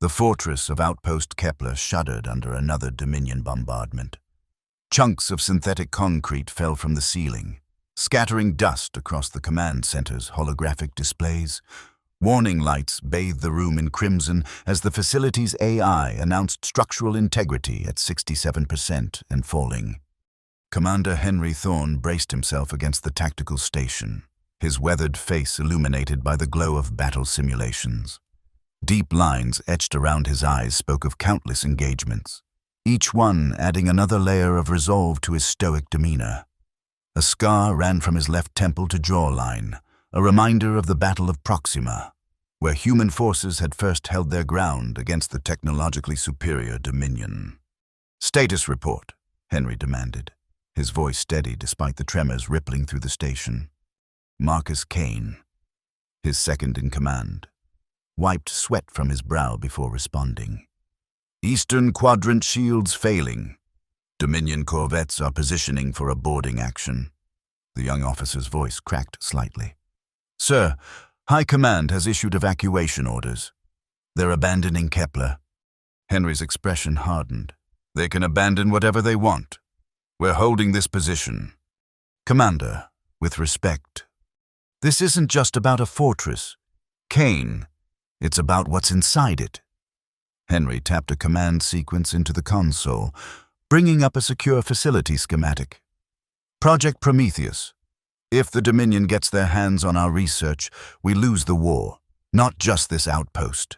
The fortress of Outpost Kepler shuddered under another Dominion bombardment. Chunks of synthetic concrete fell from the ceiling, scattering dust across the command center's holographic displays. Warning lights bathed the room in crimson as the facility's AI announced structural integrity at 67% and falling. Commander Henry Thorne braced himself against the tactical station, his weathered face illuminated by the glow of battle simulations. Deep lines etched around his eyes spoke of countless engagements, each one adding another layer of resolve to his stoic demeanor. A scar ran from his left temple to jawline, a reminder of the Battle of Proxima, where human forces had first held their ground against the technologically superior Dominion. "Status report," Henry demanded, his voice steady despite the tremors rippling through the station. Marcus Kane, his second-in-command, wiped sweat from his brow before responding. "Eastern Quadrant shields failing. Dominion corvettes are positioning for a boarding action." The young officer's voice cracked slightly. "Sir, High Command has issued evacuation orders. They're abandoning Kepler." Henry's expression hardened. "They can abandon whatever they want. We're holding this position." "Commander, with respect, this isn't just about a fortress. Kane, it's about what's inside it." Henry tapped a command sequence into the console, bringing up a secure facility schematic. "Project Prometheus. If the Dominion gets their hands on our research, we lose the war, not just this outpost."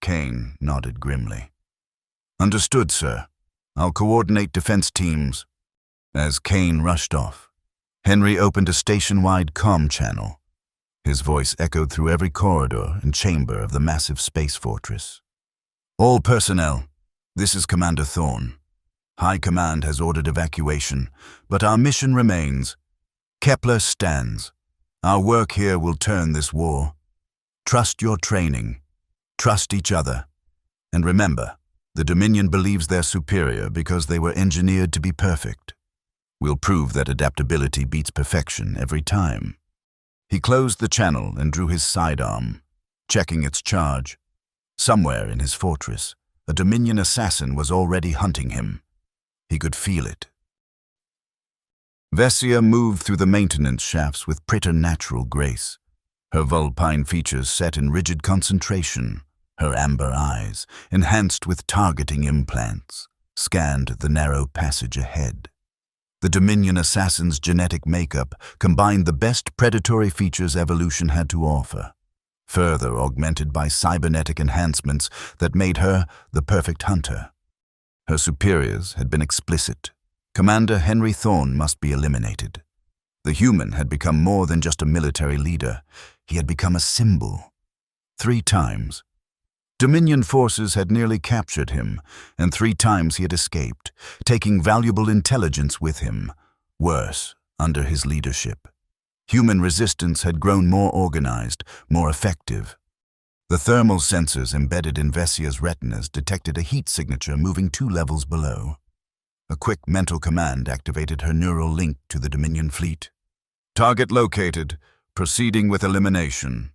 Kane nodded grimly. "Understood, sir. I'll coordinate defense teams." As Kane rushed off, Henry opened a station-wide comm channel. His voice echoed through every corridor and chamber of the massive space fortress. "All personnel, this is Commander Thorne. High Command has ordered evacuation, but our mission remains. Kepler stands. Our work here will turn this war. Trust your training. Trust each other. And remember, the Dominion believes they're superior because they were engineered to be perfect. We'll prove that adaptability beats perfection every time." He closed the channel and drew his sidearm, checking its charge. Somewhere in his fortress, a Dominion assassin was already hunting him. He could feel it. Vessia moved through the maintenance shafts with preternatural grace, her vulpine features set in rigid concentration. Her amber eyes, enhanced with targeting implants, scanned the narrow passage ahead. The Dominion assassin's genetic makeup combined the best predatory features evolution had to offer, further augmented by cybernetic enhancements that made her the perfect hunter. Her superiors had been explicit. Commander Henry Thorne must be eliminated. The human had become more than just a military leader. He had become a symbol. 3 times. Dominion forces had nearly captured him, and 3 times he had escaped, taking valuable intelligence with him. Worse, under his leadership. Human resistance had grown more organized, more effective. The thermal sensors embedded in Vessia's retinas detected a heat signature moving 2 levels below. A quick mental command activated her neural link to the Dominion fleet. "Target located. Proceeding with elimination."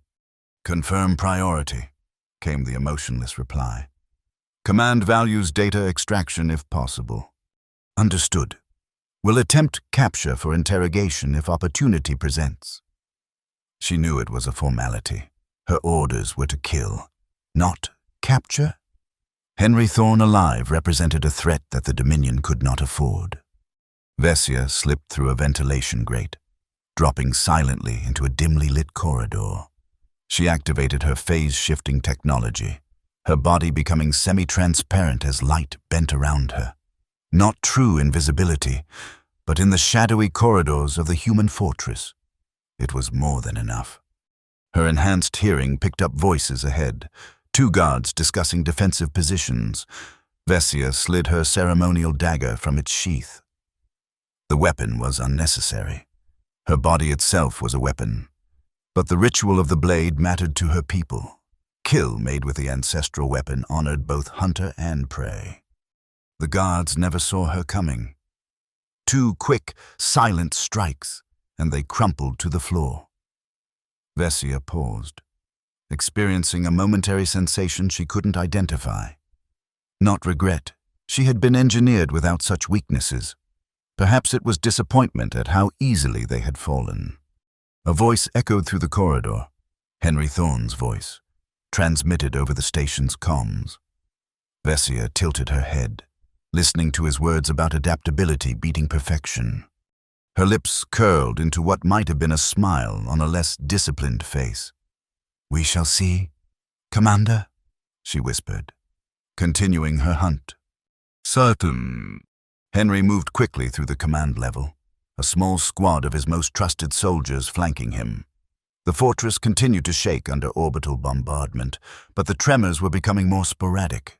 "Confirm priority," came the emotionless reply. "Command values data extraction if possible." "Understood. We'll attempt capture for interrogation if opportunity presents." She knew it was a formality. Her orders were to kill, not capture. Henry Thorne alive represented a threat that the Dominion could not afford. Vessia slipped through a ventilation grate, dropping silently into a dimly lit corridor. She activated her phase-shifting technology, her body becoming semi-transparent as light bent around her. Not true invisibility, but in the shadowy corridors of the human fortress, it was more than enough. Her enhanced hearing picked up voices ahead, 2 guards discussing defensive positions. Vessia slid her ceremonial dagger from its sheath. The weapon was unnecessary. Her body itself was a weapon. But the ritual of the blade mattered to her people. Kill made with the ancestral weapon honored both hunter and prey. The guards never saw her coming. 2 quick, silent strikes, and they crumpled to the floor. Vessia paused. experiencing a momentary sensation she couldn't identify. Not regret. She had been engineered without such weaknesses. Perhaps it was disappointment at how easily they had fallen. A voice echoed through the corridor. Henry Thorne's voice, transmitted over the station's comms. Vessia tilted her head, listening to his words about adaptability beating perfection. Her lips curled into what might have been a smile on a less disciplined face. "We shall see, Commander," she whispered, continuing her hunt. "Certain." Henry moved quickly through the command level, a small squad of his most trusted soldiers flanking him. The fortress continued to shake under orbital bombardment, but the tremors were becoming more sporadic.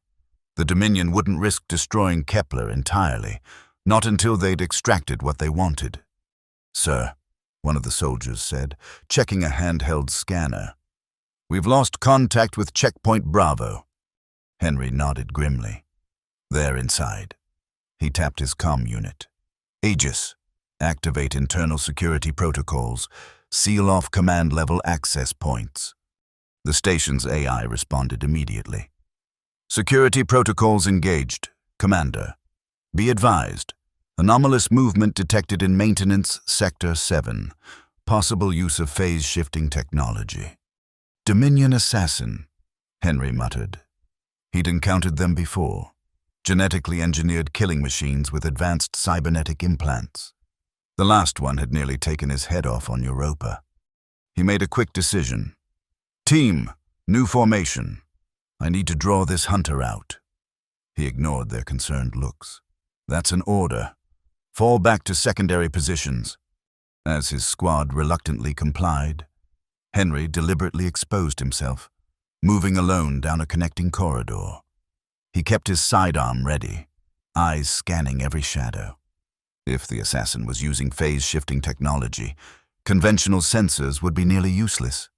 The Dominion wouldn't risk destroying Kepler entirely, not until they'd extracted what they wanted. "Sir," one of the soldiers said, checking a handheld scanner. "We've lost contact with Checkpoint Bravo." Henry nodded grimly. "They're inside." He tapped his comm unit. "Aegis, activate internal security protocols. Seal off command-level access points." The station's AI responded immediately. "Security protocols engaged. Commander. Be advised. Anomalous movement detected in Maintenance Sector 7. Possible use of phase-shifting technology." "Dominion assassin," Henry muttered. He'd encountered them before. Genetically engineered killing machines with advanced cybernetic implants. The last one had nearly taken his head off on Europa. He made a quick decision. "Team, new formation. I need to draw this hunter out." He ignored their concerned looks. "That's an order. Fall back to secondary positions." As his squad reluctantly complied, Henry deliberately exposed himself, moving alone down a connecting corridor. He kept his sidearm ready, eyes scanning every shadow. If the assassin was using phase-shifting technology, conventional sensors would be nearly useless.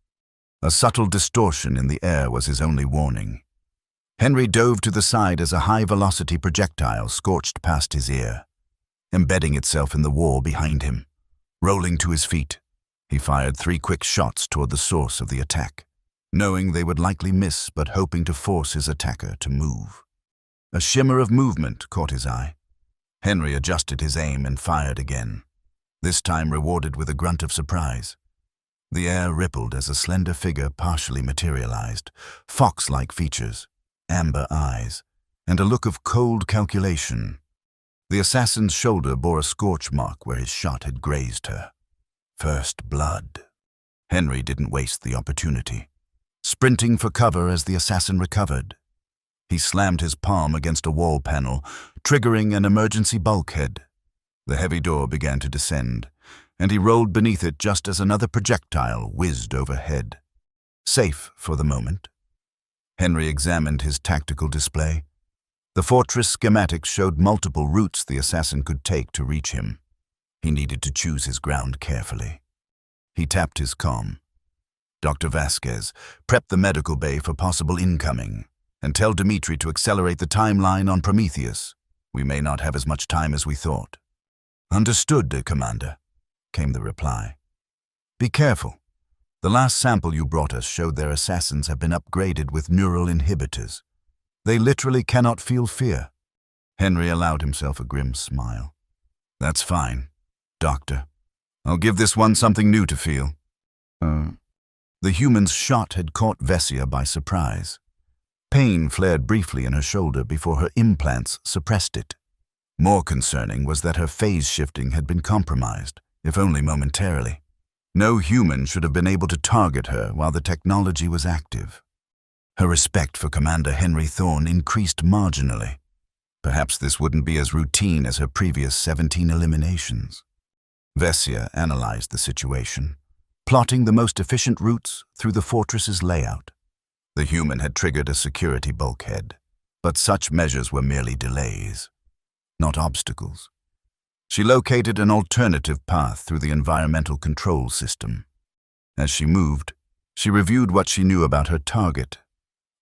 A subtle distortion in the air was his only warning. Henry dove to the side as a high-velocity projectile scorched past his ear, embedding itself in the wall behind him. Rolling to his feet, he fired 3 quick shots toward the source of the attack, knowing they would likely miss but hoping to force his attacker to move. A shimmer of movement caught his eye. Henry adjusted his aim and fired again, this time rewarded with a grunt of surprise. The air rippled as a slender figure partially materialized, fox-like features, amber eyes, and a look of cold calculation. The assassin's shoulder bore a scorch mark where his shot had grazed her. First blood. Henry didn't waste the opportunity, sprinting for cover as the assassin recovered. He slammed his palm against a wall panel, triggering an emergency bulkhead. The heavy door began to descend, and he rolled beneath it just as another projectile whizzed overhead. Safe for the moment. Henry examined his tactical display. The fortress schematics showed multiple routes the assassin could take to reach him. He needed to choose his ground carefully. He tapped his comm. "Dr. Vasquez, prep the medical bay for possible incoming, and tell Dmitri to accelerate the timeline on Prometheus. We may not have as much time as we thought." "Understood, Commander," came the reply. "Be careful. The last sample you brought us showed their assassins have been upgraded with neural inhibitors. They literally cannot feel fear." Henry allowed himself a grim smile. "That's fine, Doctor. I'll give this one something new to feel." The human's shot had caught Vessia by surprise. Pain flared briefly in her shoulder before her implants suppressed it. More concerning was that her phase shifting had been compromised, if only momentarily. No human should have been able to target her while the technology was active. Her respect for Commander Henry Thorne increased marginally. Perhaps this wouldn't be as routine as her previous 17 eliminations. Vessia analyzed the situation, plotting the most efficient routes through the fortress's layout. The human had triggered a security bulkhead, but such measures were merely delays, not obstacles. She located an alternative path through the environmental control system. As she moved, she reviewed what she knew about her target.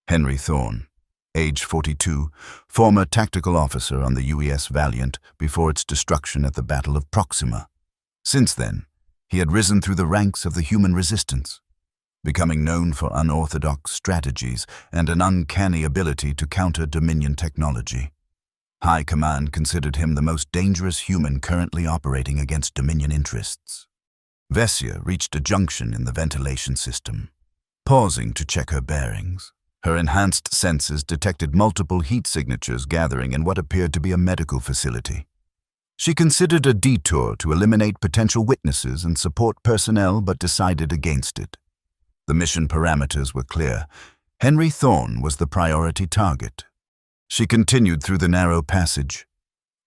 Henry Thorne, age 42, former tactical officer on the UES Valiant before its destruction at the Battle of Proxima. Since then, he had risen through the ranks of the human resistance. becoming known for unorthodox strategies and an uncanny ability to counter Dominion technology. High Command considered him the most dangerous human currently operating against Dominion interests. Vessia reached a junction in the ventilation system. Pausing to check her bearings, her enhanced senses detected multiple heat signatures gathering in what appeared to be a medical facility. She considered a detour to eliminate potential witnesses and support personnel, but decided against it. The mission parameters were clear. Henry Thorne was the priority target. She continued through the narrow passage,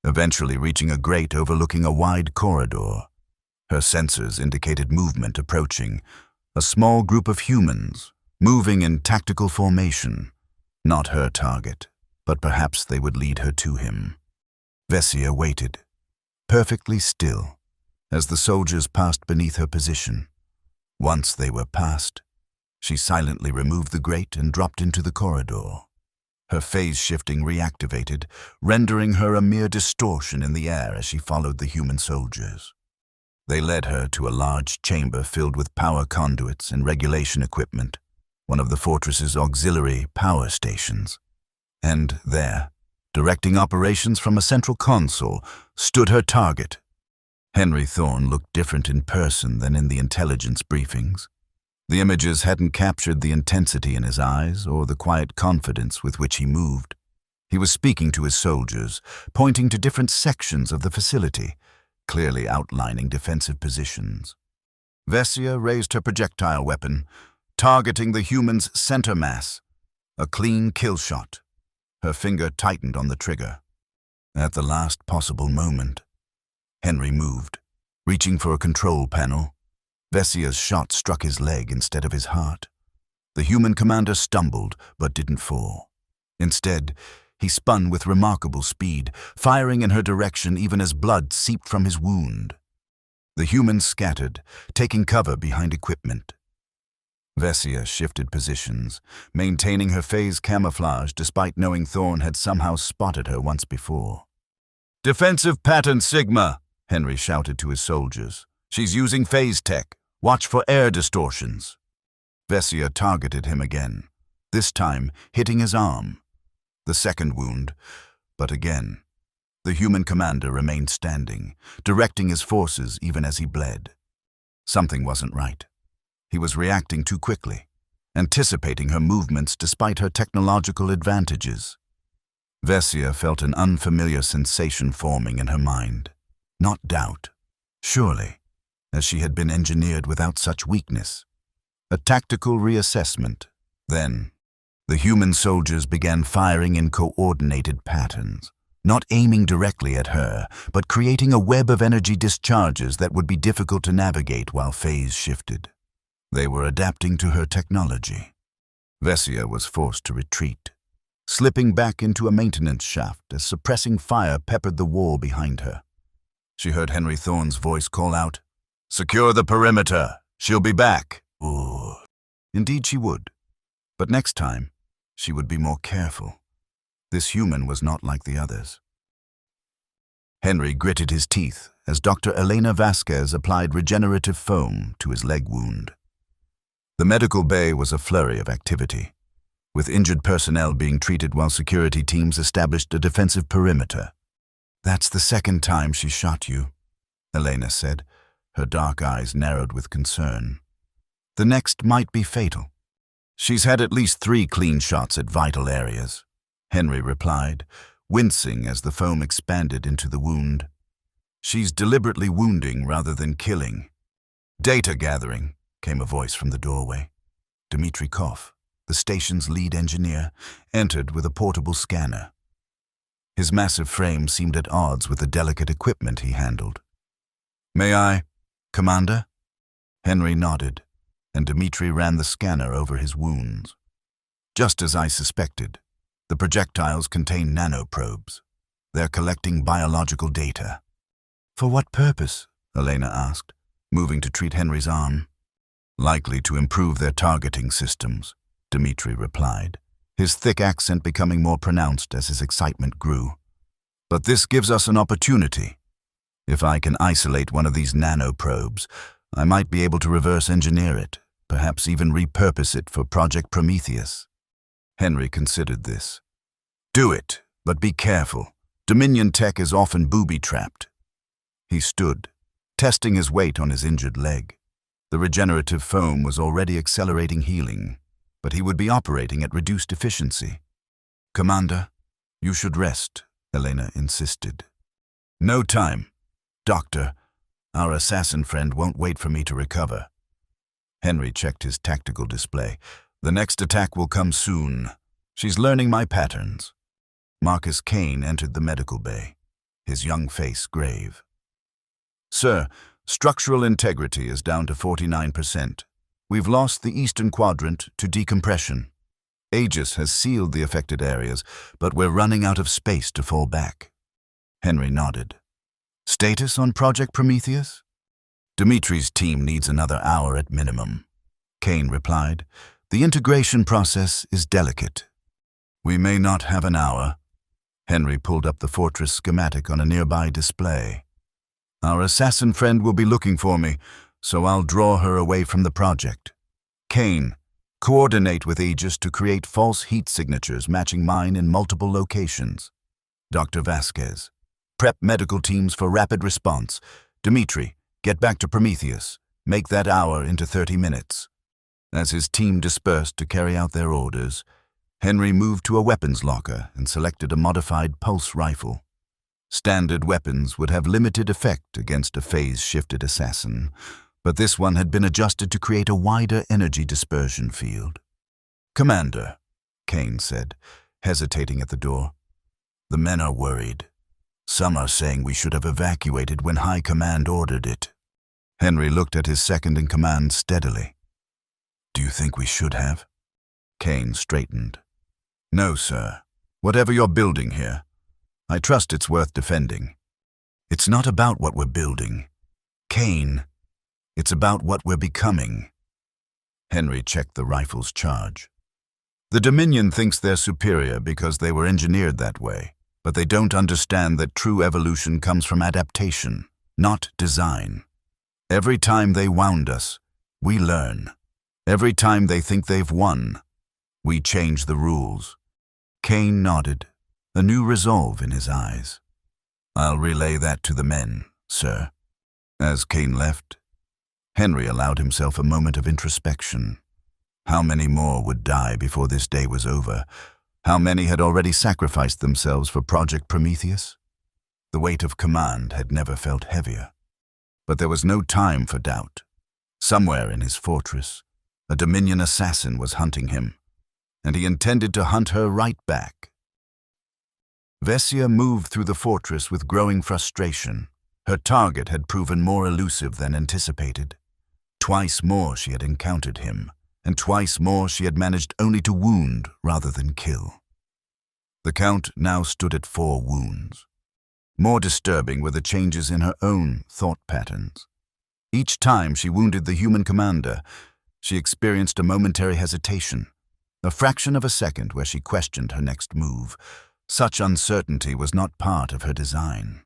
eventually reaching a grate overlooking a wide corridor. Her sensors indicated movement approaching, a small group of humans, moving in tactical formation. Not her target, but perhaps they would lead her to him. Vessia waited, perfectly still, as the soldiers passed beneath her position. Once they were past, she silently removed the grate and dropped into the corridor. Her phase shifting reactivated, rendering her a mere distortion in the air as she followed the human soldiers. They led her to a large chamber filled with power conduits and regulation equipment, one of the fortress's auxiliary power stations. And there, directing operations from a central console, stood her target. Henry Thorne looked different in person than in the intelligence briefings. The images hadn't captured the intensity in his eyes or the quiet confidence with which he moved. He was speaking to his soldiers, pointing to different sections of the facility, clearly outlining defensive positions. Vessia raised her projectile weapon, targeting the human's center mass. A clean kill shot. Her finger tightened on the trigger. At the last possible moment, Henry moved, reaching for a control panel. Vessia's shot struck his leg instead of his heart. The human commander stumbled, but didn't fall. Instead, he spun with remarkable speed, firing in her direction even as blood seeped from his wound. The human scattered, taking cover behind equipment. Vessia shifted positions, maintaining her phase camouflage despite knowing Thorne had somehow spotted her once before. "Defensive pattern Sigma," Henry shouted to his soldiers. "She's using phase tech. Watch for air distortions." Vessia targeted him again, this time hitting his arm. The second wound, but again, the human commander remained standing, directing his forces even as he bled. Something wasn't right. He was reacting too quickly, anticipating her movements despite her technological advantages. Vessia felt an unfamiliar sensation forming in her mind. Not doubt, surely, as she had been engineered without such weakness. A tactical reassessment. Then, the human soldiers began firing in coordinated patterns, not aiming directly at her, but creating a web of energy discharges that would be difficult to navigate while phase shifted. They were adapting to her technology. Vessia was forced to retreat, slipping back into a maintenance shaft as suppressing fire peppered the wall behind her. She heard Henry Thorne's voice call out, "Secure the perimeter. She'll be back." Ooh. Indeed she would. But next time, she would be more careful. This human was not like the others. Henry gritted his teeth as Dr. Elena Vasquez applied regenerative foam to his leg wound. The medical bay was a flurry of activity, with injured personnel being treated while security teams established a defensive perimeter. "That's the second time she shot you," Elena said, her dark eyes narrowed with concern. "The next might be fatal." "She's had at least 3 clean shots at vital areas," Henry replied, wincing as the foam expanded into the wound. "She's deliberately wounding rather than killing." "Data gathering," came a voice from the doorway. Dmitri Kov, the station's lead engineer, entered with a portable scanner. His massive frame seemed at odds with the delicate equipment he handled. "May I, Commander?" Henry nodded, and Dmitri ran the scanner over his wounds. Just as I suspected, the projectiles contain nanoprobes. They're collecting biological data. "For what purpose?" Elena asked, moving to treat Henry's arm. "Likely to improve their targeting systems," Dmitri replied, his thick accent becoming more pronounced as his excitement grew. "But this gives us an opportunity. If I can isolate one of these nanoprobes, I might be able to reverse engineer it, perhaps even repurpose it for Project Prometheus. Henry considered this. Do it, but be careful. Dominion tech is often booby-trapped. He stood, testing his weight on his injured leg. The regenerative foam was already accelerating healing, but he would be operating at reduced efficiency. Commander, you should rest, Elena insisted. No time. Doctor, our assassin friend won't wait for me to recover. Henry checked his tactical display. The next attack will come soon. She's learning my patterns. Marcus Kane entered the medical bay, his young face grave. Sir, structural integrity is down to 49%. We've lost the eastern quadrant to decompression. Aegis has sealed the affected areas, but we're running out of space to fall back. Henry nodded. Status on Project Prometheus? Dimitri's team needs another hour at minimum. Kane replied. The integration process is delicate. We may not have an hour. Henry pulled up the fortress schematic on a nearby display. Our assassin friend will be looking for me, so I'll draw her away from the project. Kane, coordinate with Aegis to create false heat signatures matching mine in multiple locations. Dr. Vasquez, prep medical teams for rapid response. Dimitri, get back to Prometheus. Make that hour into 30 minutes. As his team dispersed to carry out their orders, Henry moved to a weapons locker and selected a modified pulse rifle. Standard weapons would have limited effect against a phase-shifted assassin, but this one had been adjusted to create a wider energy dispersion field. Commander, Kane said, hesitating at the door. The men are worried. Some are saying we should have evacuated when High Command ordered it. Henry looked at his second-in-command steadily. Do you think we should have? Kane straightened. No, sir. Whatever you're building here, I trust it's worth defending. It's not about what we're building. Kane, it's about what we're becoming. Henry checked the rifle's charge. The Dominion thinks they're superior because they were engineered that way, but they don't understand that true evolution comes from adaptation, not design. Every time they wound us, we learn. Every time they think they've won, we change the rules. Kane nodded, a new resolve in his eyes. I'll relay that to the men, sir. As Kane left, Henry allowed himself a moment of introspection. How many more would die before this day was over? How many had already sacrificed themselves for Project Prometheus? The weight of command had never felt heavier. But there was no time for doubt. Somewhere in his fortress, a Dominion assassin was hunting him, and he intended to hunt her right back. Vessia moved through the fortress with growing frustration. Her target had proven more elusive than anticipated. Twice more she had encountered him, and twice more she had managed only to wound rather than kill. The Count now stood at 4 wounds. More disturbing were the changes in her own thought patterns. Each time she wounded the human commander, she experienced a momentary hesitation, a fraction of a second where she questioned her next move. Such uncertainty was not part of her design.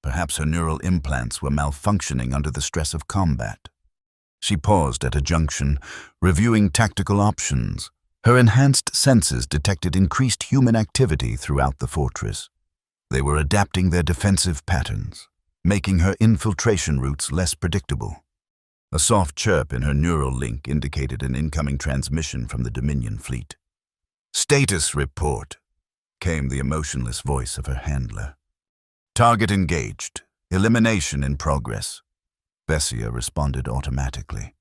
Perhaps her neural implants were malfunctioning under the stress of combat. She paused at a junction, reviewing tactical options. Her enhanced senses detected increased human activity throughout the fortress. They were adapting their defensive patterns, making her infiltration routes less predictable. A soft chirp in her neural link indicated an incoming transmission from the Dominion fleet. "Status report," came the emotionless voice of her handler. "Target engaged. Elimination in progress." Vessia responded automatically.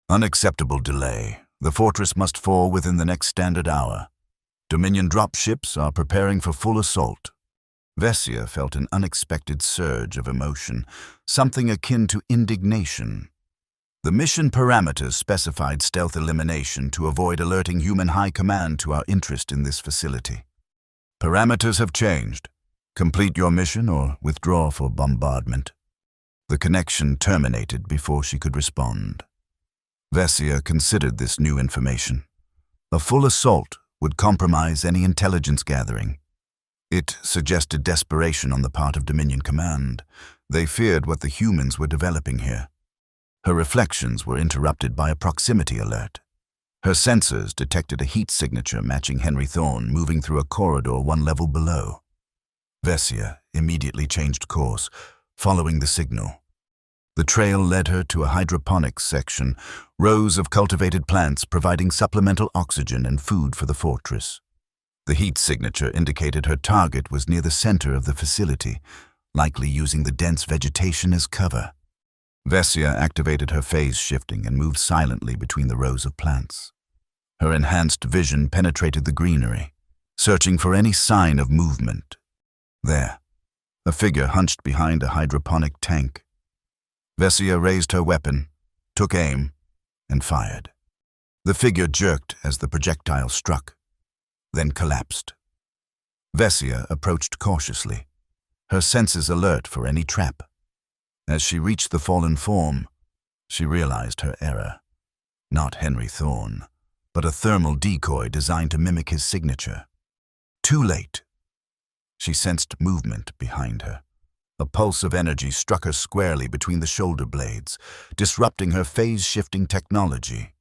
"Unacceptable delay. The fortress must fall within the next standard hour. Dominion dropships are preparing for full assault." Vessia felt an unexpected surge of emotion, something akin to indignation. The mission parameters specified stealth elimination to avoid alerting human high command to our interest in this facility. "Parameters have changed. Complete your mission or withdraw for bombardment." The connection terminated before she could respond. Vessia considered this new information. A full assault would compromise any intelligence gathering. It suggested desperation on the part of Dominion Command. They feared what the humans were developing here. Her reflections were interrupted by a proximity alert. Her sensors detected a heat signature matching Henry Thorne moving through a corridor one level below. Vessia immediately changed course, following the signal. The trail led her to a hydroponics section, rows of cultivated plants providing supplemental oxygen and food for the fortress. The heat signature indicated her target was near the center of the facility, likely using the dense vegetation as cover. Vessia activated her phase shifting and moved silently between the rows of plants. Her enhanced vision penetrated the greenery, searching for any sign of movement. There, a figure hunched behind a hydroponic tank. Vessia raised her weapon, took aim, and fired. The figure jerked as the projectile struck, then collapsed. Vessia approached cautiously, her senses alert for any trap. As she reached the fallen form, she realized her error. Not Henry Thorne, but a thermal decoy designed to mimic his signature. Too late. She sensed movement behind her. A pulse of energy struck her squarely between the shoulder blades, disrupting her phase-shifting technology.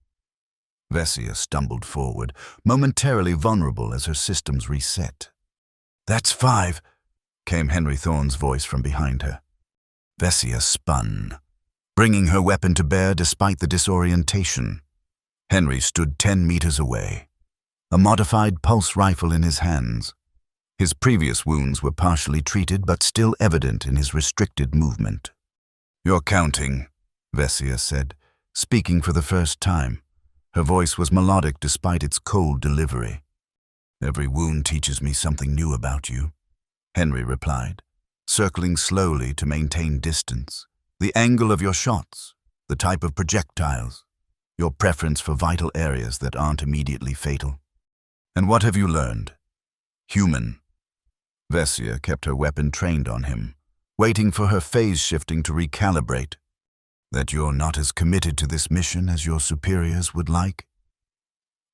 Vessia stumbled forward, momentarily vulnerable as her systems reset. "That's 5, came Henry Thorne's voice from behind her. Vessia spun, bringing her weapon to bear despite the disorientation. Henry stood 10 meters away, a modified pulse rifle in his hands. His previous wounds were partially treated but still evident in his restricted movement. "You're counting," Vessia said, speaking for the first time. Her voice was melodic despite its cold delivery. "Every wound teaches me something new about you," Henry replied, circling slowly to maintain distance. "The angle of your shots, the type of projectiles, your preference for vital areas that aren't immediately fatal. And what have you learned? Human." Vessia kept her weapon trained on him, waiting for her phase shifting to recalibrate. "That you're not as committed to this mission as your superiors would like?"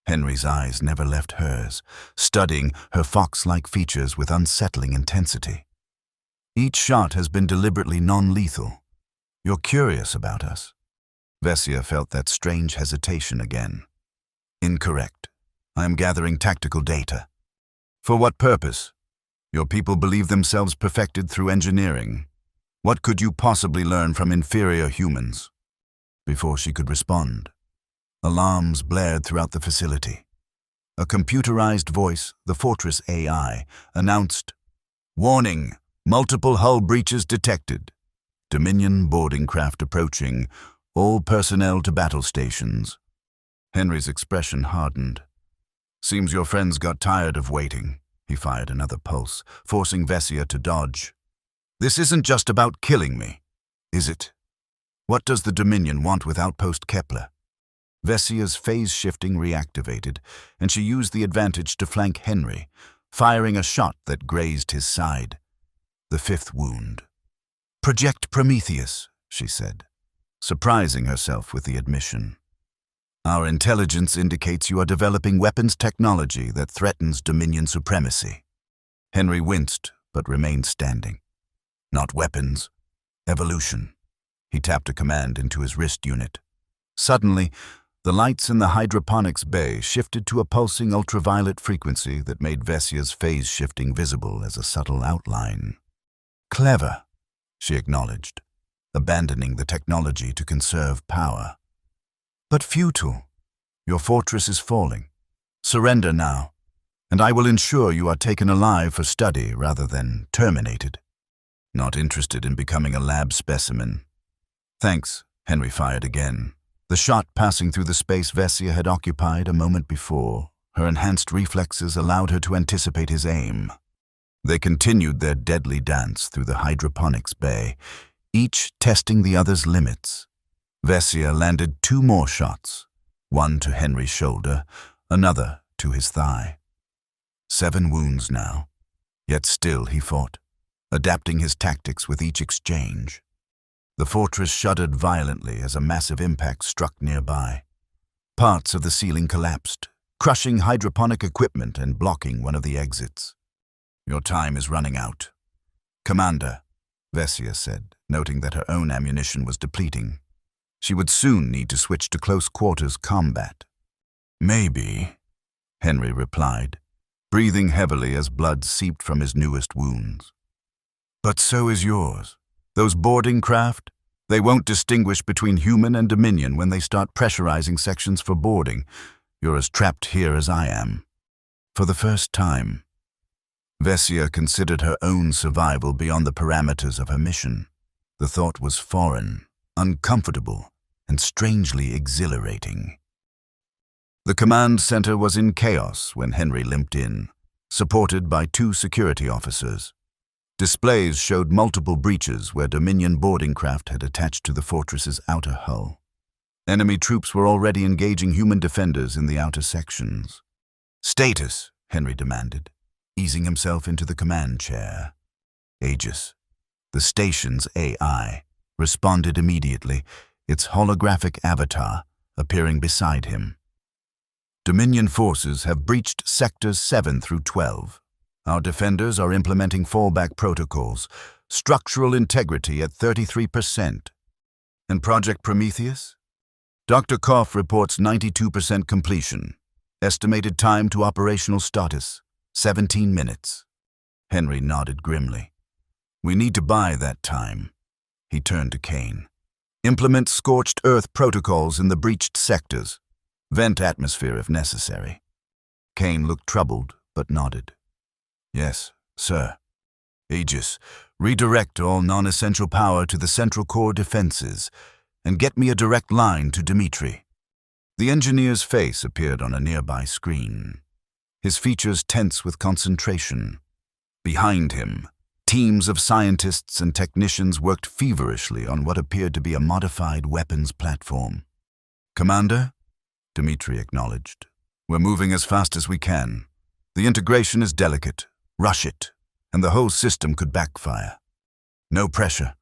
Henry's eyes never left hers, studying her fox-like features with unsettling intensity. "Each shot has been deliberately non-lethal. You're curious about us." Vessia felt that strange hesitation again. "Incorrect. I am gathering tactical data." "For what purpose? Your people believe themselves perfected through engineering. What could you possibly learn from inferior humans?" Before she could respond, alarms blared throughout the facility. A computerized voice, the Fortress AI, announced, "Warning! Multiple hull breaches detected. Dominion boarding craft approaching. All personnel to battle stations." Henry's expression hardened. "Seems your friends got tired of waiting." He fired another pulse, forcing Vessia to dodge. "This isn't just about killing me, is it? What does the Dominion want with Outpost Kepler?" Vessia's phase shifting reactivated, and she used the advantage to flank Henry, firing a shot that grazed his side. The 5th wound. "Project Prometheus," she said, surprising herself with the admission. "Our intelligence indicates you are developing weapons technology that threatens Dominion supremacy." Henry winced, but remained standing. "Not weapons. Evolution." He tapped a command into his wrist unit. Suddenly, the lights in the hydroponics bay shifted to a pulsing ultraviolet frequency that made Vessia's phase shifting visible as a subtle outline. "Clever," she acknowledged, abandoning the technology to conserve power. "But futile. Your fortress is falling. Surrender now, and I will ensure you are taken alive for study rather than terminated." "Not interested in becoming a lab specimen." "Thanks," Henry fired again, the shot passing through the space Vessia had occupied a moment before. Her enhanced reflexes allowed her to anticipate his aim. They continued their deadly dance through the hydroponics bay, each testing the other's limits. Vessia landed 2 more shots, one to Henry's shoulder, another to his thigh. 7 wounds now, yet still he fought, adapting his tactics with each exchange. The fortress shuddered violently as a massive impact struck nearby. Parts of the ceiling collapsed, crushing hydroponic equipment and blocking one of the exits. "Your time is running out." "Commander," Vessia said, noting that her own ammunition was depleting. She would soon need to switch to close-quarters combat. "Maybe," Henry replied, breathing heavily as blood seeped from his newest wounds. "But so is yours. Those boarding craft, they won't distinguish between human and Dominion when they start pressurizing sections for boarding. You're as trapped here as I am." For the first time, Vessia considered her own survival beyond the parameters of her mission. The thought was foreign, uncomfortable, and strangely exhilarating. The command center was in chaos when Henry limped in, supported by 2 security officers. Displays showed multiple breaches where Dominion boarding craft had attached to the fortress's outer hull. Enemy troops were already engaging human defenders in the outer sections. "Status," Henry demanded, easing himself into the command chair. Aegis, the station's AI, responded immediately, its holographic avatar appearing beside him. "Dominion forces have breached sectors 7 through 12. Our defenders are implementing fallback protocols, structural integrity at 33%. And Project Prometheus? Dr. Koff reports 92% completion. Estimated time to operational status, 17 minutes. Henry nodded grimly. "We need to buy that time." He turned to Kane. "Implement scorched earth protocols in the breached sectors. Vent atmosphere if necessary." Kane looked troubled, but nodded. "Yes, sir. Aegis, redirect all non-essential power to the central core defenses, and get me a direct line to Dmitri." The engineer's face appeared on a nearby screen, his features tense with concentration. Behind him, teams of scientists and technicians worked feverishly on what appeared to be a modified weapons platform. "Commander?" Dmitri acknowledged. "We're moving as fast as we can. The integration is delicate. Rush it, and the whole system could backfire. No pressure,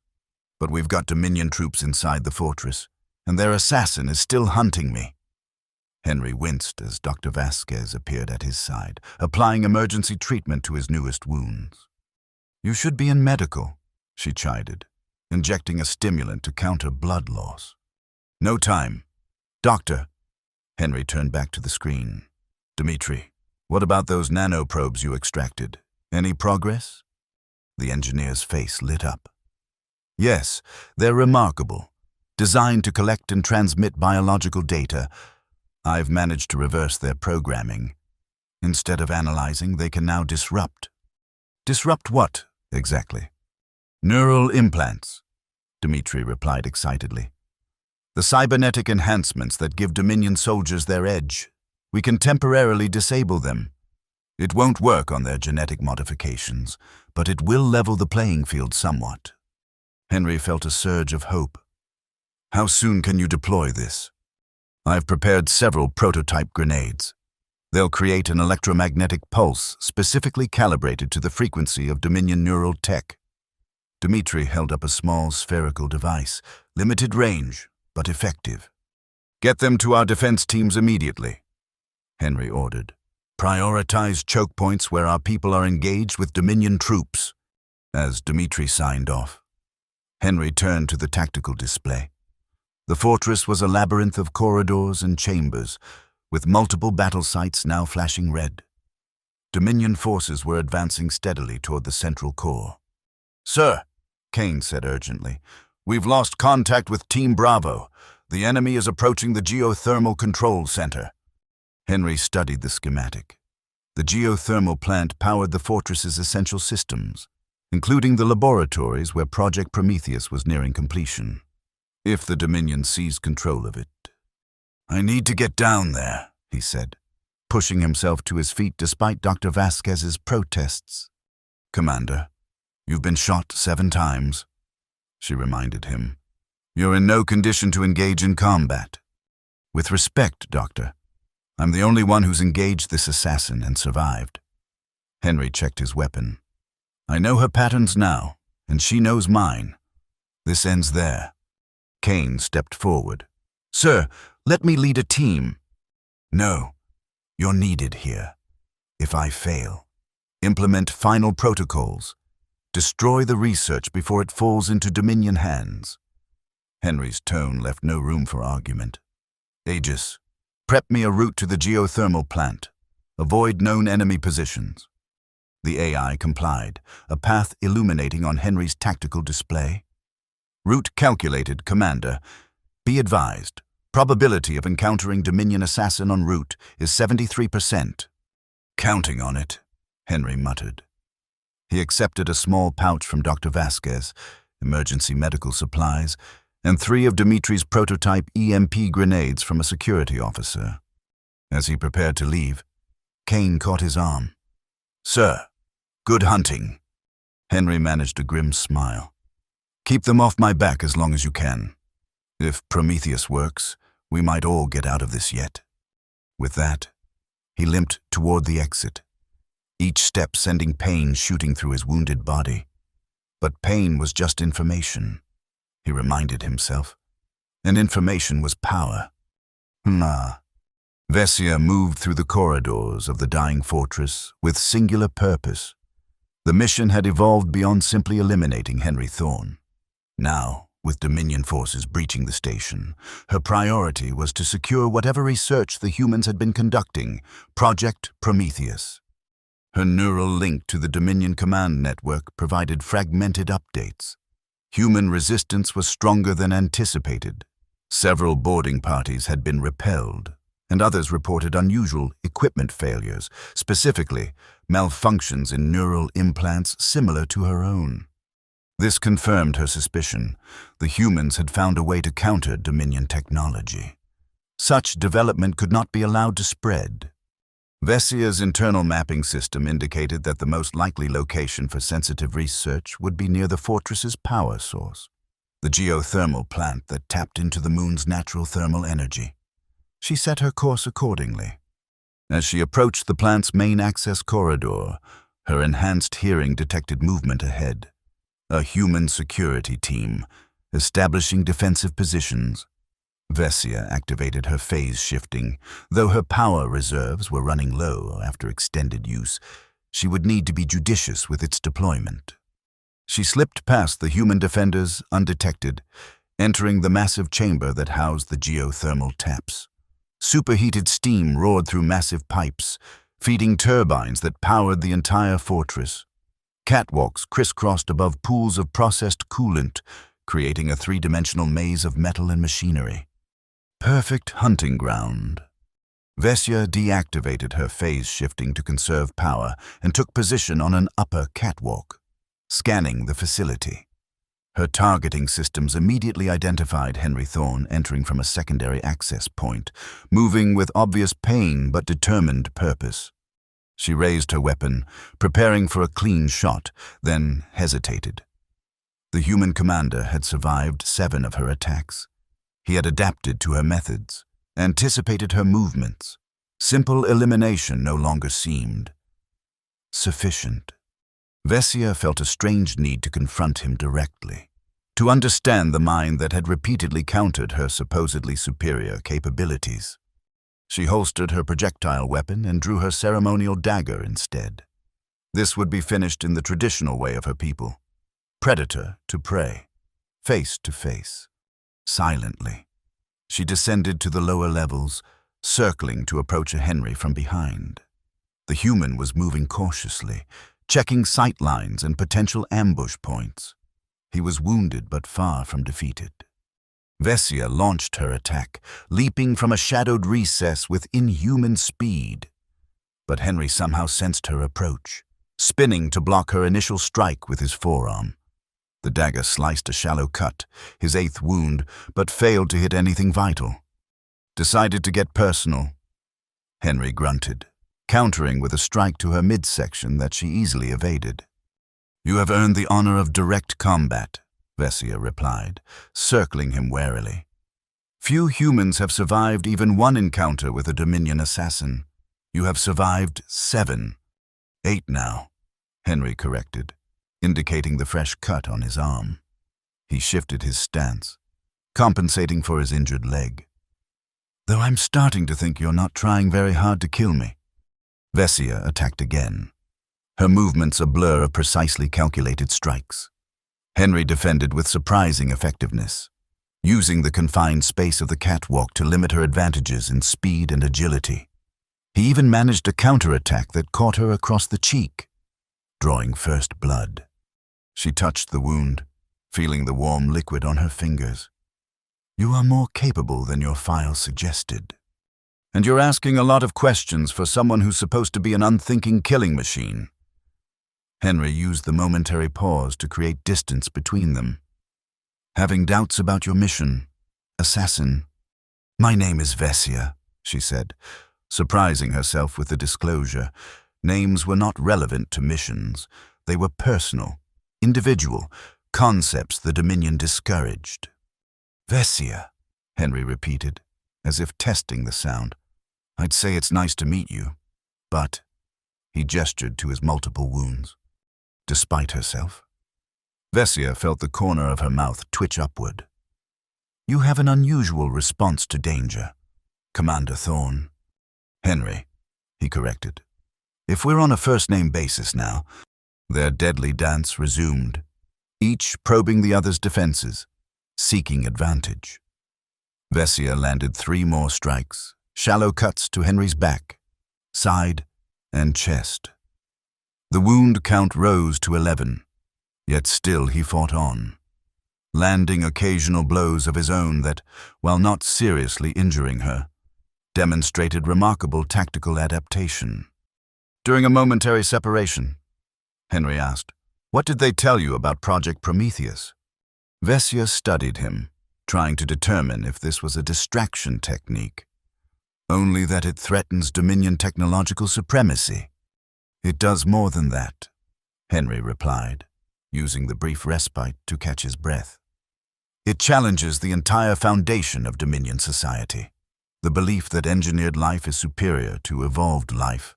but we've got Dominion troops inside the fortress, and their assassin is still hunting me." Henry winced as Dr. Vasquez appeared at his side, applying emergency treatment to his newest wounds. "You should be in medical," she chided, injecting a stimulant to counter blood loss. "No time. Doctor." Henry turned back to the screen. "Dmitri, what about those nanoprobes you extracted? Any progress?" The engineer's face lit up. "Yes, they're remarkable. Designed to collect and transmit biological data. I've managed to reverse their programming. Instead of analyzing, they can now disrupt." "Disrupt what, exactly?" "Neural implants," Dmitri replied excitedly. "The cybernetic enhancements that give Dominion soldiers their edge. We can temporarily disable them. It won't work on their genetic modifications, but it will level the playing field somewhat." Henry felt a surge of hope. "How soon can you deploy this?" "I've prepared several prototype grenades. They'll create an electromagnetic pulse specifically calibrated to the frequency of Dominion neural tech." Dmitri held up a small spherical device, limited range, but effective. "Get them to our defense teams immediately," Henry ordered. "Prioritize choke points where our people are engaged with Dominion troops." As Dmitri signed off, Henry turned to the tactical display. The fortress was a labyrinth of corridors and chambers, with multiple battle sites now flashing red. Dominion forces were advancing steadily toward the central core. "Sir," Kane said urgently, "we've lost contact with Team Bravo. The enemy is approaching the geothermal control center." Henry studied the schematic. The geothermal plant powered the fortress's essential systems, including the laboratories where Project Prometheus was nearing completion. If the Dominion seized control of it. "I need to get down there," he said, pushing himself to his feet despite Dr. Vasquez's protests. "Commander, you've been shot 7 times," she reminded him. "You're in no condition to engage in combat." "With respect, Doctor, I'm the only one who's engaged this assassin and survived." Henry checked his weapon. "I know her patterns now, and she knows mine. This ends there." Kane stepped forward. "Sir, let me lead a team." "No, you're needed here. If I fail, implement final protocols. Destroy the research before it falls into Dominion hands." Henry's tone left no room for argument. Aegis, prep me a route to the geothermal plant. Avoid known enemy positions. The AI complied, a path illuminating on Henry's tactical display. Route calculated, Commander. Be advised, probability of encountering Dominion assassin en route is 73%. Counting on it, Henry muttered. He accepted a small pouch from Dr. Vasquez, emergency medical supplies, and 3 of Dimitri's prototype EMP grenades from a security officer. As he prepared to leave, Kane caught his arm. "Sir, good hunting." Henry managed a grim smile. "Keep them off my back as long as you can. If Prometheus works, we might all get out of this yet." With that, he limped toward the exit, each step sending pain shooting through his wounded body. But pain was just information, he reminded himself, and information was power. Vessia moved through the corridors of the dying fortress with singular purpose. The mission had evolved beyond simply eliminating Henry Thorne. Now, with Dominion forces breaching the station, her priority was to secure whatever research the humans had been conducting, Project Prometheus. Her neural link to the Dominion command network provided fragmented updates. Human resistance was stronger than anticipated. Several boarding parties had been repelled, and others reported unusual equipment failures, specifically malfunctions in neural implants similar to her own. This confirmed her suspicion. The humans had found a way to counter Dominion technology. Such development could not be allowed to spread. Vessia's internal mapping system indicated that the most likely location for sensitive research would be near the fortress's power source, the geothermal plant that tapped into the moon's natural thermal energy. She set her course accordingly. As she approached the plant's main access corridor, her enhanced hearing detected movement ahead. A human security team, establishing defensive positions. Vessia activated her phase shifting. Though her power reserves were running low after extended use, she would need to be judicious with its deployment. She slipped past the human defenders undetected, entering the massive chamber that housed the geothermal taps. Superheated steam roared through massive pipes, feeding turbines that powered the entire fortress. Catwalks crisscrossed above pools of processed coolant, creating a 3-dimensional maze of metal and machinery. Perfect hunting ground. Vessia deactivated her phase shifting to conserve power and took position on an upper catwalk, scanning the facility. Her targeting systems immediately identified Henry Thorne entering from a secondary access point, moving with obvious pain but determined purpose. She raised her weapon, preparing for a clean shot, then hesitated. The human commander had survived 7 of her attacks. He had adapted to her methods, anticipated her movements. Simple elimination no longer seemed sufficient. Vessia felt a strange need to confront him directly, to understand the mind that had repeatedly countered her supposedly superior capabilities. She holstered her projectile weapon and drew her ceremonial dagger instead. This would be finished in the traditional way of her people. Predator to prey, face to face. Silently, she descended to the lower levels, circling to approach a Henry from behind. The human was moving cautiously, checking sight lines and potential ambush points. He was wounded but far from defeated. Vessia launched her attack, leaping from a shadowed recess with inhuman speed. But Henry somehow sensed her approach, spinning to block her initial strike with his forearm. The dagger sliced a shallow cut, his 8th wound, but failed to hit anything vital. Decided to get personal. Henry grunted, countering with a strike to her midsection that she easily evaded. "You have earned the honor of direct combat," Vessia replied, circling him warily. "Few humans have survived even 1 encounter with a Dominion assassin. You have survived 7. 8 now," Henry corrected, indicating the fresh cut on his arm. He shifted his stance, compensating for his injured leg. "Though I'm starting to think you're not trying very hard to kill me." Vessia attacked again, her movements a blur of precisely calculated strikes. Henry defended with surprising effectiveness. using the confined space of the catwalk to limit her advantages in speed and agility. He even managed a counterattack that caught her across the cheek, drawing first blood. She touched the wound, feeling the warm liquid on her fingers. "You are more capable than your file suggested. And you're asking a lot of questions for someone who's supposed to be an unthinking killing machine." Henry used the momentary pause to create distance between them. "Having doubts about your mission, assassin?" "My name is Vessia," she said, surprising herself with the disclosure. Names were not relevant to missions. They were personal, individual, concepts the Dominion discouraged. "Vessia," Henry repeated, as if testing the sound. "I'd say it's nice to meet you, but—" He gestured to his multiple wounds. "Despite herself?" Vessia felt the corner of her mouth twitch upward. "You have an unusual response to danger, Commander Thorne." "Henry," he corrected. "If we're on a first-name basis now." Their deadly dance resumed, each probing the other's defenses, seeking advantage. Vessia landed 3 more strikes, shallow cuts to Henry's back, side, and chest. The wound count rose to 11, yet still he fought on, landing occasional blows of his own that, while not seriously injuring her, demonstrated remarkable tactical adaptation. "During a momentary separation," Henry asked, "what did they tell you about Project Prometheus?" Vessia studied him, trying to determine if this was a distraction technique. "Only that it threatens Dominion technological supremacy." "It does more than that," Henry replied, using the brief respite to catch his breath. "It challenges the entire foundation of Dominion society, the belief that engineered life is superior to evolved life.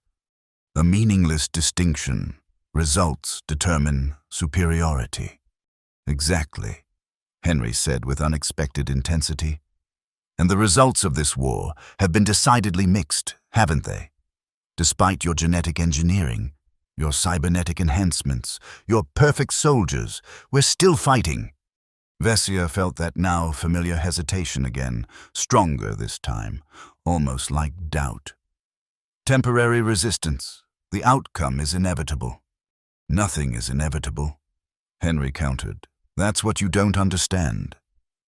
A meaningless distinction. Results determine superiority." "Exactly," Henry said with unexpected intensity. "And the results of this war have been decidedly mixed, haven't they? Despite your genetic engineering, your cybernetic enhancements, your perfect soldiers, we're still fighting." Vessia felt that now familiar hesitation again, stronger this time, almost like doubt. "Temporary resistance. The outcome is inevitable." "Nothing is inevitable," Henry countered. "That's what you don't understand.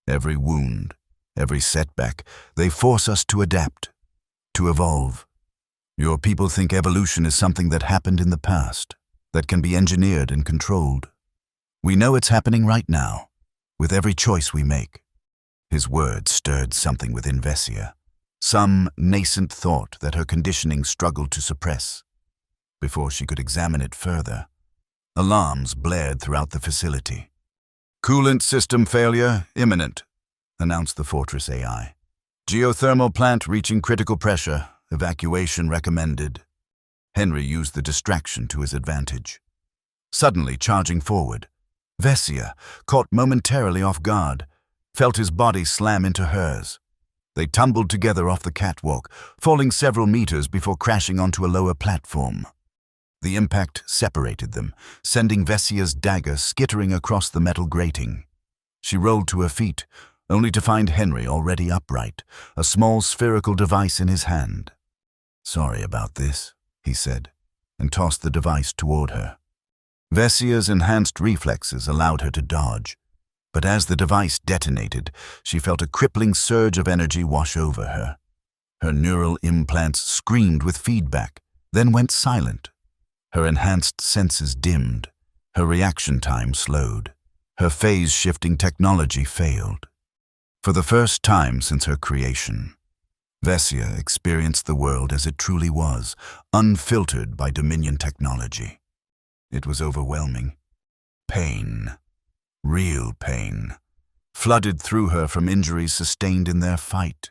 Every wound, every setback, they force us to adapt, to evolve. Your people think evolution is something that happened in the past, that can be engineered and controlled. We know it's happening right now, with every choice we make." His words stirred something within Vessia, some nascent thought that her conditioning struggled to suppress. Before she could examine it further, alarms blared throughout the facility. "Coolant system failure imminent," announced the Fortress AI. "Geothermal plant reaching critical pressure. Evacuation recommended." Henry used the distraction to his advantage. Suddenly charging forward, Vessia, caught momentarily off guard, felt his body slam into hers. They tumbled together off the catwalk, falling several meters before crashing onto a lower platform. The impact separated them, sending Vessia's dagger skittering across the metal grating. She rolled to her feet, only to find Henry already upright, a small spherical device in his hand. "Sorry about this," he said, and tossed the device toward her. Vessia's enhanced reflexes allowed her to dodge, but as the device detonated, she felt a crippling surge of energy wash over her. Her neural implants screamed with feedback, then went silent. Her enhanced senses dimmed, her reaction time slowed, her phase-shifting technology failed. For the first time since her creation, Vessia experienced the world as it truly was, unfiltered by Dominion technology. It was overwhelming. Pain, real pain, flooded through her from injuries sustained in their fight.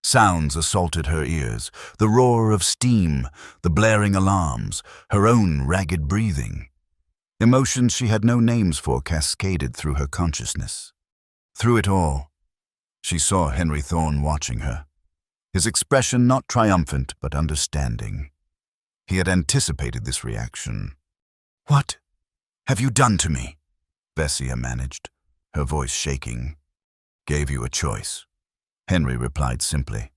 Sounds assaulted her ears, the roar of steam, the blaring alarms, her own ragged breathing. Emotions she had no names for cascaded through her consciousness. Through it all, she saw Henry Thorne watching her, his expression not triumphant but understanding. He had anticipated this reaction. "What have you done to me?" Vessia managed, her voice shaking. Gave you a choice. Henry replied simply.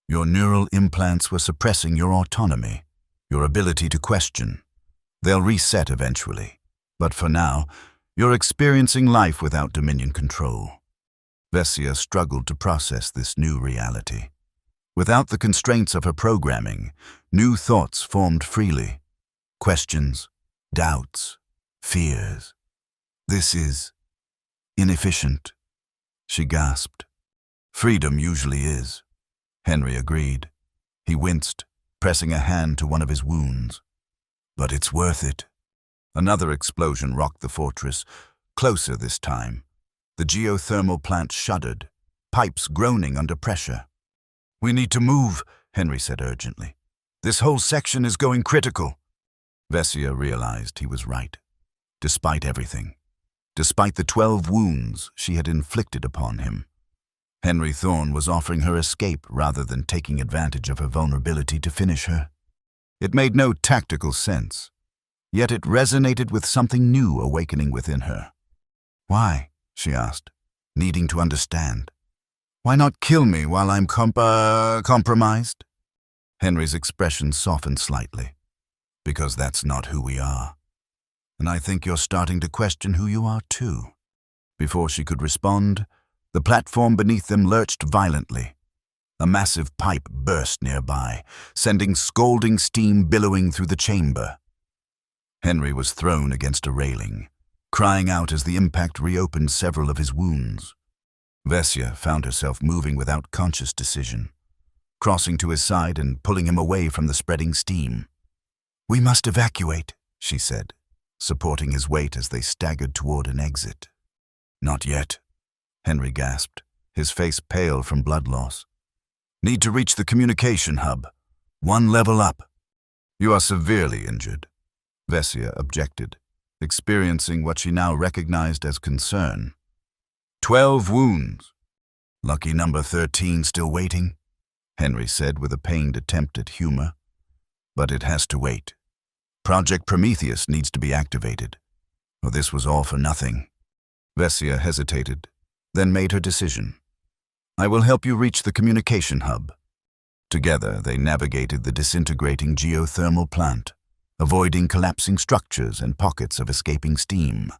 Your neural implants were suppressing your autonomy, your ability to question. They'll reset eventually. But for now, you're experiencing life without Dominion control. Vessia struggled to process this new reality. Without the constraints of her programming, new thoughts formed freely. Questions, doubts, fears. This is inefficient, she gasped. Freedom usually is, Henry agreed. He winced, pressing a hand to one of his wounds. But it's worth it. Another explosion rocked the fortress, closer this time. The geothermal plant shuddered, pipes groaning under pressure. We need to move, Henry said urgently. This whole section is going critical. Vessia realized he was right. Despite everything, despite the 12 wounds she had inflicted upon him, Henry Thorne was offering her escape rather than taking advantage of her vulnerability to finish her. It made no tactical sense, yet it resonated with something new awakening within her. Why? She asked, needing to understand. Why not kill me while I'm compromised? Henry's expression softened slightly. Because that's not who we are. And I think you're starting to question who you are too. Before she could respond, the platform beneath them lurched violently. A massive pipe burst nearby, sending scalding steam billowing through the chamber. Henry was thrown against a railing, crying out as the impact reopened several of his wounds. Vessia found herself moving without conscious decision, crossing to his side and pulling him away from the spreading steam. We must evacuate, she said, supporting his weight as they staggered toward an exit. Not yet, Henry gasped, his face pale from blood loss. Need to reach the communication hub. 1 level up. You are severely injured, Vessia objected, experiencing what she now recognized as concern. 12 wounds. Lucky number 13 still waiting, Henry said with a pained attempt at humor. But it has to wait. Project Prometheus needs to be activated, or this was all for nothing. Vessia hesitated, then made her decision. I will help you reach the communication hub. Together, they navigated the disintegrating geothermal plant, avoiding collapsing structures and pockets of escaping steam.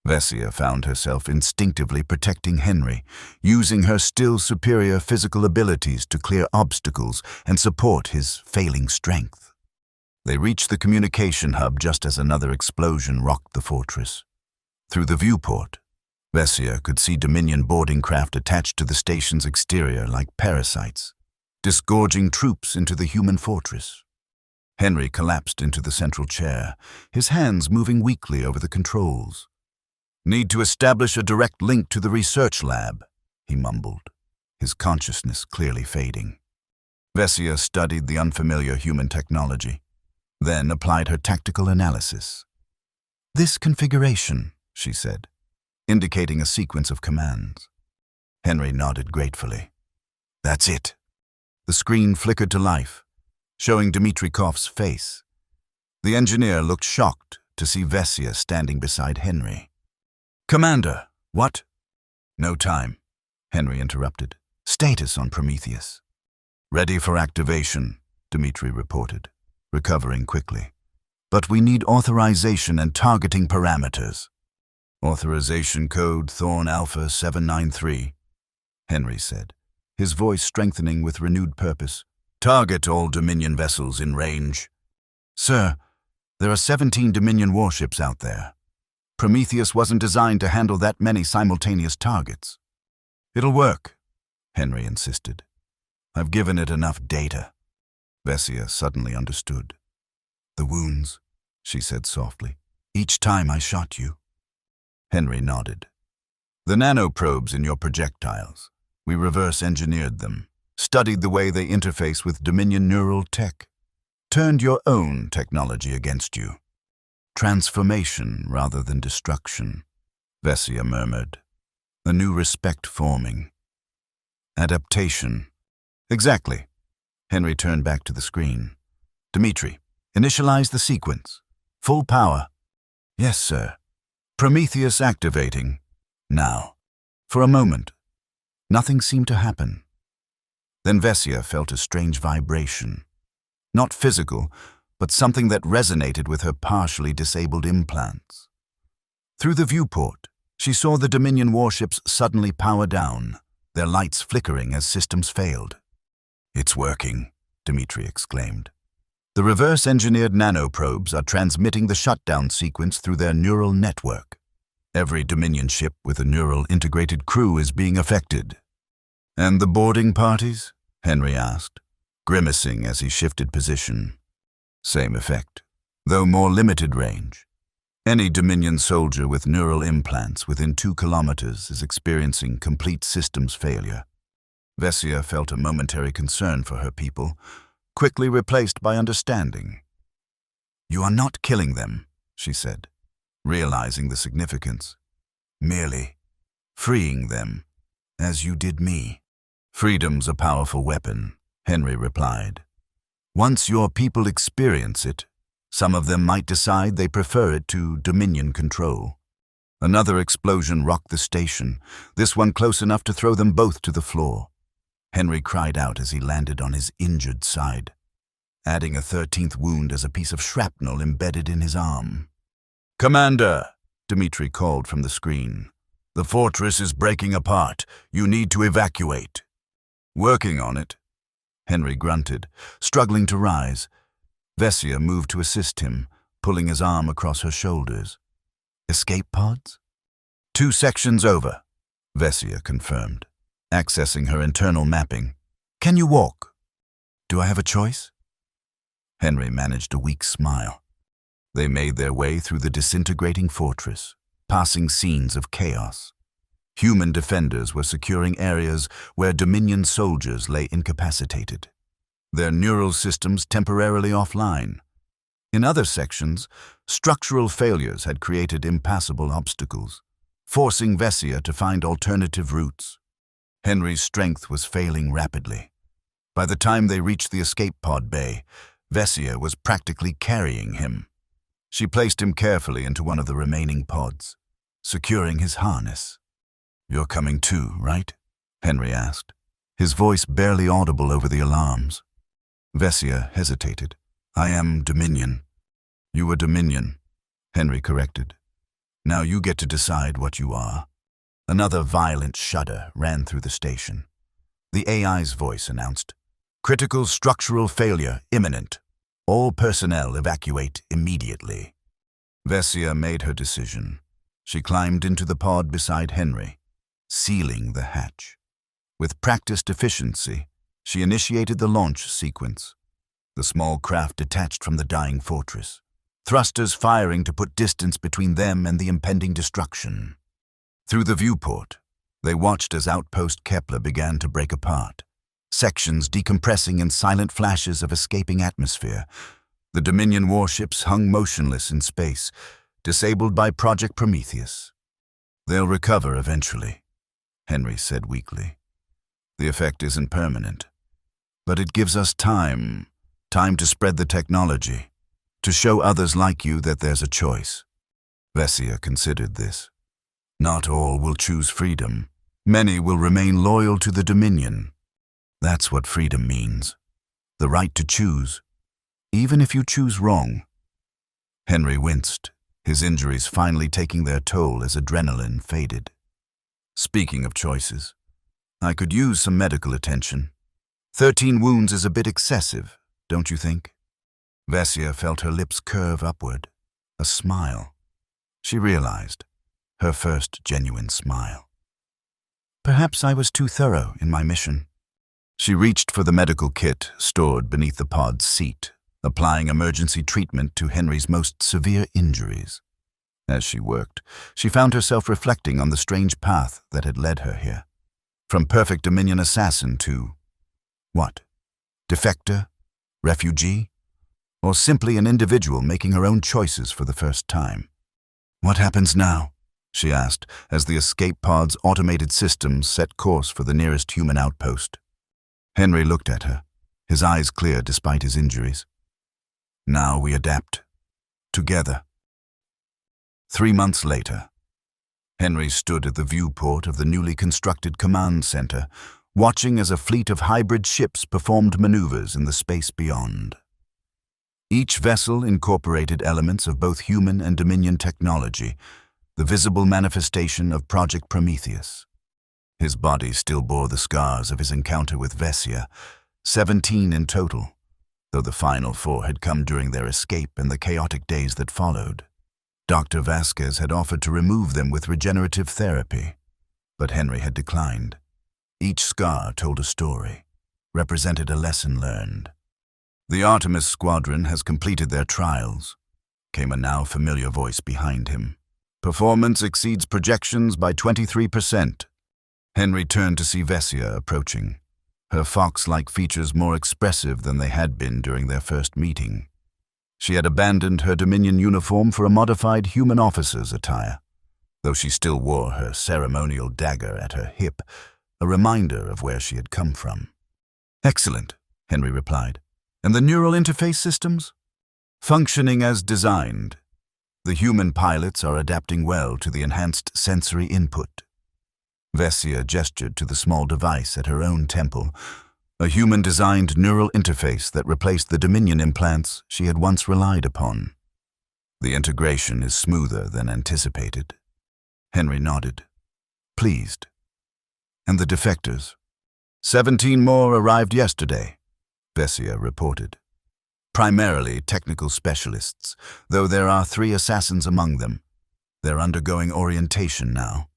Vessia found herself instinctively protecting Henry, using her still superior physical abilities to clear obstacles and support his failing strength. They reached the communication hub just as another explosion rocked the fortress. Through the viewport, Vessia could see Dominion boarding craft attached to the station's exterior like parasites, disgorging troops into the human fortress. Henry collapsed into the central chair, his hands moving weakly over the controls. Need to establish a direct link to the research lab, he mumbled, his consciousness clearly fading. Vessia studied the unfamiliar human technology, then applied her tactical analysis. This configuration, she said, indicating a sequence of commands. Henry nodded gratefully. That's it. The screen flickered to life, showing Dmitrikov's face. The engineer looked shocked to see Vessia standing beside Henry. Commander, what? No time, Henry interrupted. Status on Prometheus. Ready for activation, Dmitri reported, recovering quickly. But we need authorization and targeting parameters. Authorization code Thorn Alpha 793, Henry said, his voice strengthening with renewed purpose. Target all Dominion vessels in range. Sir, there are 17 Dominion warships out there. Prometheus wasn't designed to handle that many simultaneous targets. It'll work, Henry insisted. I've given it enough data. Vessia suddenly understood. The wounds, she said softly. Each time I shot you. Henry nodded. The nanoprobes in your projectiles. We reverse-engineered them, studied the way they interface with Dominion neural tech, turned your own technology against you. Transformation rather than destruction, Vessia murmured, a new respect forming. Adaptation. Exactly. Henry turned back to the screen. Dmitri, initialize the sequence. Full power. Yes, sir. Prometheus activating. Now. For a moment, Nothing seemed to happen. Then Vessia felt a strange vibration. Not physical, but something that resonated with her partially disabled implants. Through the viewport, she saw the Dominion warships suddenly power down, their lights flickering as systems failed. "It's working," Dmitri exclaimed. "The reverse-engineered nanoprobes are transmitting the shutdown sequence through their neural network. Every Dominion ship with a neural integrated crew is being affected." "And the boarding parties?" Henry asked, grimacing as he shifted position. "Same effect, though more limited range. Any Dominion soldier with neural implants within 2 kilometers is experiencing complete systems failure." Vessia felt a momentary concern for her people, quickly replaced by understanding. "You are not killing them," she said, realizing the significance. "Merely freeing them, as you did me." "Freedom's a powerful weapon," Henry replied. "Once your people experience it, some of them might decide they prefer it to Dominion control." Another explosion rocked the station, this one close enough to throw them both to the floor. Henry cried out as he landed on his injured side, adding a 13th wound as a piece of shrapnel embedded in his arm. "Commander," Dmitri called from the screen. "The fortress is breaking apart. You need to evacuate." "Working on it," Henry grunted, struggling to rise. Vessia moved to assist him, pulling his arm across her shoulders. "Escape pods?" "2 sections over," Vessia confirmed, accessing her internal mapping. "Can you walk?" "Do I have a choice?" Henry managed a weak smile. They made their way through the disintegrating fortress, passing scenes of chaos. Human defenders were securing areas where Dominion soldiers lay incapacitated, their neural systems temporarily offline. In other sections, structural failures had created impassable obstacles, forcing Vessia to find alternative routes. Henry's strength was failing rapidly. By the time they reached the escape pod bay, Vessia was practically carrying him. She placed him carefully into one of the remaining pods, securing his harness. "You're coming too, right?" Henry asked, his voice barely audible over the alarms. Vessia hesitated. "I am Dominion." "You were Dominion," Henry corrected. "Now you get to decide what you are." Another violent shudder ran through the station. The AI's voice announced, "Critical structural failure imminent. All personnel evacuate immediately." Vessia made her decision. She climbed into the pod beside Henry, sealing the hatch. With practiced efficiency, she initiated the launch sequence. The small craft detached from the dying fortress, thrusters firing to put distance between them and the impending destruction. Through the viewport, they watched as Outpost Kepler began to break apart, sections decompressing in silent flashes of escaping atmosphere. The Dominion warships hung motionless in space, disabled by Project Prometheus. "They'll recover eventually," Henry said weakly. "The effect isn't permanent, but it gives us time to spread the technology, to show others like you that there's a choice." Vessia considered this. "Not all will choose freedom. Many will remain loyal to the Dominion. That's what freedom means. The right to choose, even if you choose wrong." Henry winced, his injuries finally taking their toll as adrenaline faded. "Speaking of choices, I could use some medical attention. 13 wounds is a bit excessive, don't you think?" Vessia felt her lips curve upward, a smile. She realized, her first genuine smile. "Perhaps I was too thorough in my mission." She reached for the medical kit stored beneath the pod's seat, applying emergency treatment to Henry's most severe injuries. As she worked, she found herself reflecting on the strange path that had led her here. From perfect Dominion assassin to, what? Defector? Refugee? Or simply an individual making her own choices for the first time? "What happens now?" she asked, as the escape pod's automated systems set course for the nearest human outpost. Henry looked at her, his eyes clear despite his injuries. "Now we adapt. Together." 3 months later. Henry stood at the viewport of the newly constructed command center, watching as a fleet of hybrid ships performed maneuvers in the space beyond. Each vessel incorporated elements of both human and Dominion technology, the visible manifestation of Project Prometheus. His body still bore the scars of his encounter with Vesia, 17 in total, though the final 4 had come during their escape and the chaotic days that followed. Dr. Vasquez had offered to remove them with regenerative therapy, but Henry had declined. Each scar told a story, represented a lesson learned. "The Artemis Squadron has completed their trials," came a now familiar voice behind him. "Performance exceeds projections by 23%. Henry turned to see Vesia approaching, her fox-like features more expressive than they had been during their first meeting. She had abandoned her Dominion uniform for a modified human officer's attire, though she still wore her ceremonial dagger at her hip, a reminder of where she had come from. "Excellent," Henry replied. "And the neural interface systems?" "Functioning as designed. The human pilots are adapting well to the enhanced sensory input." Vesia gestured to the small device at her own temple, a human-designed neural interface that replaced the Dominion implants she had once relied upon. "The integration is smoother than anticipated." Henry nodded, pleased. "And the defectors?" 17 more arrived yesterday," Vesia reported. "Primarily technical specialists, though there are 3 assassins among them. They're undergoing orientation now."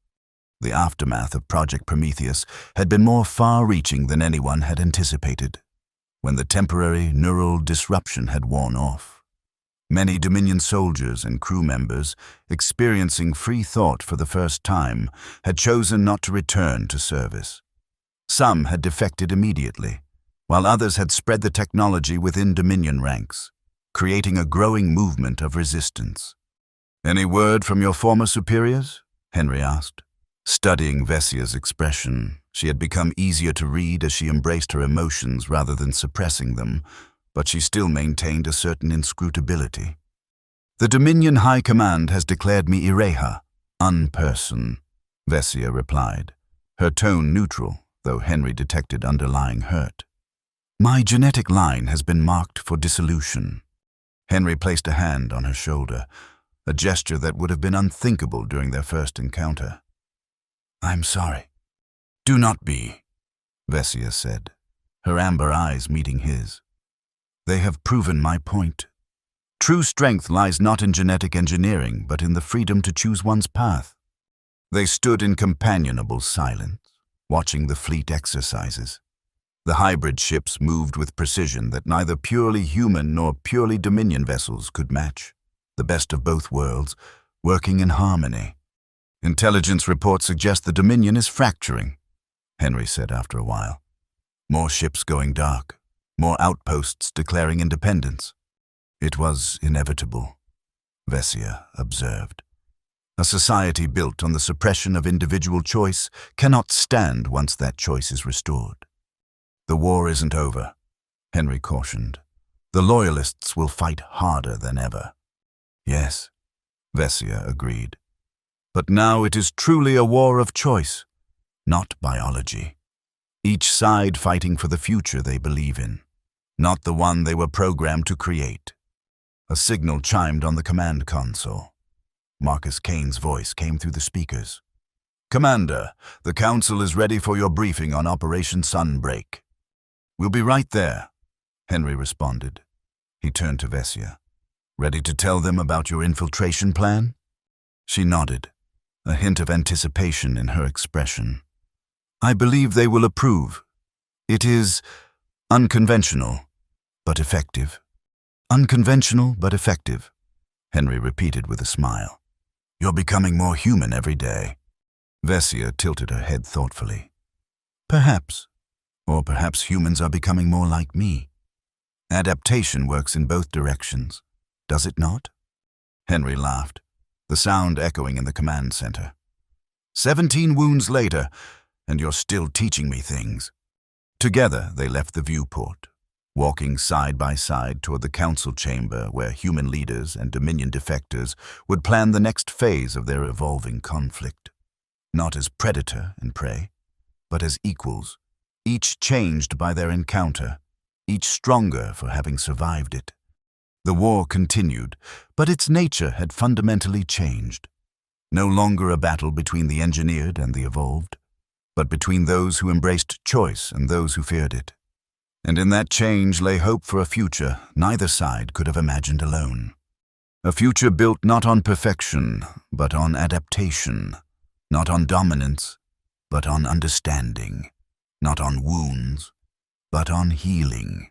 The aftermath of Project Prometheus had been more far-reaching than anyone had anticipated, when the temporary neural disruption had worn off. Many Dominion soldiers and crew members, experiencing free thought for the first time, had chosen not to return to service. Some had defected immediately, while others had spread the technology within Dominion ranks, creating a growing movement of resistance. "Any word from your former superiors?" Henry asked. Studying Vesia's expression, she had become easier to read as she embraced her emotions rather than suppressing them, but she still maintained a certain inscrutability. "The Dominion High Command has declared me Ireha, unperson," Vesia replied, her tone neutral, though Henry detected underlying hurt. "My genetic line has been marked for dissolution." Henry placed a hand on her shoulder, a gesture that would have been unthinkable during their first encounter. "I'm sorry." "Do not be," Vesia said, her amber eyes meeting his. "They have proven my point. True strength lies not in genetic engineering, but in the freedom to choose one's path." They stood in companionable silence, watching the fleet exercises. The hybrid ships moved with precision that neither purely human nor purely Dominion vessels could match, the best of both worlds, working in harmony. "Intelligence reports suggest the Dominion is fracturing," Henry said after a while. "More ships going dark, more outposts declaring independence." "It was inevitable," Vesia observed. "A society built on the suppression of individual choice cannot stand once that choice is restored." "The war isn't over," Henry cautioned. "The Loyalists will fight harder than ever." "Yes," Vesia agreed. "But now it is truly a war of choice, not biology. Each side fighting for the future they believe in, not the one they were programmed to create." A signal chimed on the command console. Marcus Kane's voice came through the speakers. "Commander, the Council is ready for your briefing on Operation Sunbreak." "We'll be right there," Henry responded. He turned to Vesia. "Ready to tell them about your infiltration plan?" She nodded, a hint of anticipation in her expression. "I believe they will approve. It is unconventional, but effective." "Unconventional, but effective," Henry repeated with a smile. "You're becoming more human every day." Vesia tilted her head thoughtfully. "Perhaps. Or perhaps humans are becoming more like me. Adaptation works in both directions, does it not?" Henry laughed, the sound echoing in the command center. 17 wounds later, and you're still teaching me things." Together they left the viewport, walking side by side toward the council chamber where human leaders and Dominion defectors would plan the next phase of their evolving conflict. Not as predator and prey, but as equals, each changed by their encounter, each stronger for having survived it. The war continued, but its nature had fundamentally changed. No longer a battle between the engineered and the evolved, but between those who embraced choice and those who feared it. And in that change lay hope for a future neither side could have imagined alone. A future built not on perfection, but on adaptation, not on dominance, but on understanding, not on wounds, but on healing.